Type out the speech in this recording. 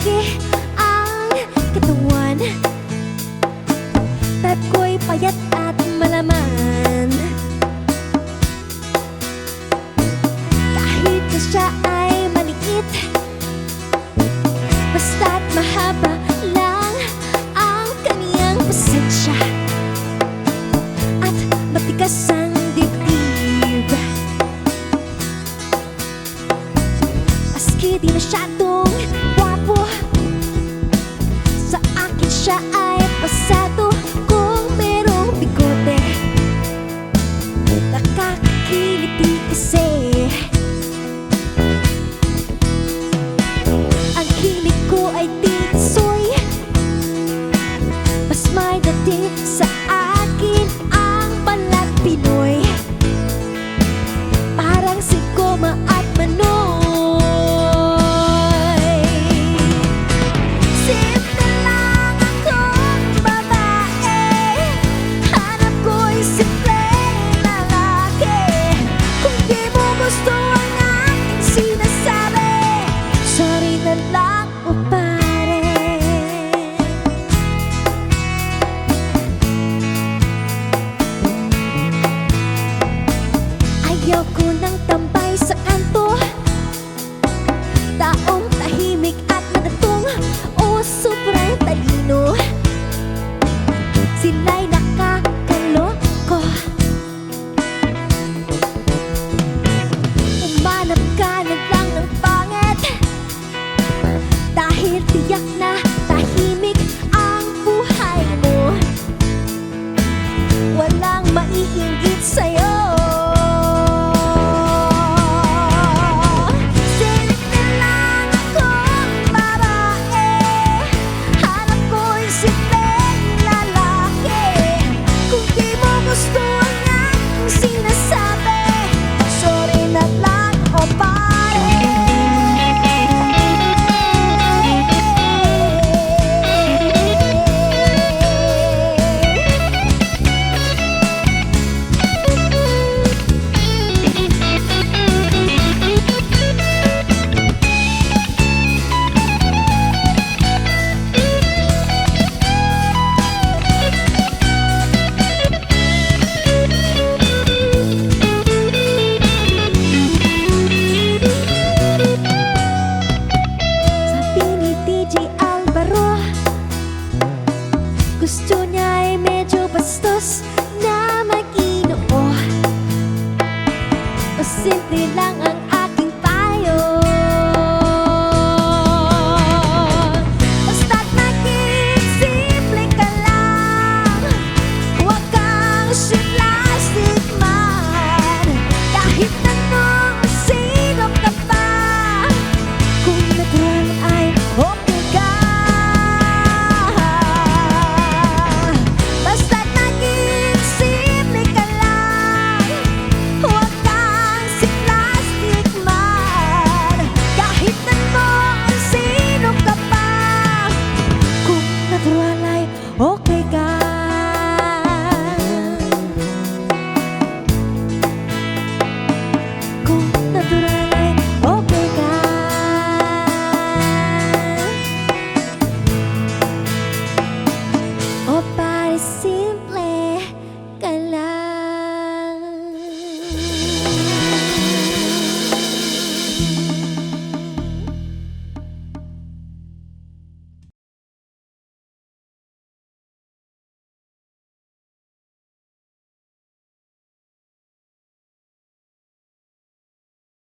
malaki ang katawan. Type ko'y payat at malaman. Kahit na siya ay maliit, basta't mahaba lang ang kaniyang pasensya at matigas ang dibdib. Maski di masyadong gwapo, sa akin siya ay pasado. Kung merong bigote, nakakakiliti kasi. Ang kilig ko ay tisoy, mas may dating sa akin ang balat Pinoy. Parang si Goma at Manoy. Simple lang akong babae, hanap ko'y simpleng lalaki. Kung di mo gusto ang aking sinasabi, sorry na lang o pare. Ayoko nang tambay sa kanto, taong tahimik at madatong o sobrang talino. Sila'y nakakaloko. Umanap ka na lang ng pangit, dahil tiyak na tahimik ang buhay mo. Walang maiinggit sa'yo. Simple lang akong babae, hanap ko'y simpleng lalaki. Kung di mo gusto ang aking sinasabi, sorry na lang o pare. Sabi ni DJ Alvaro, gusto niya ay medyo bastos na mag-inoo o simple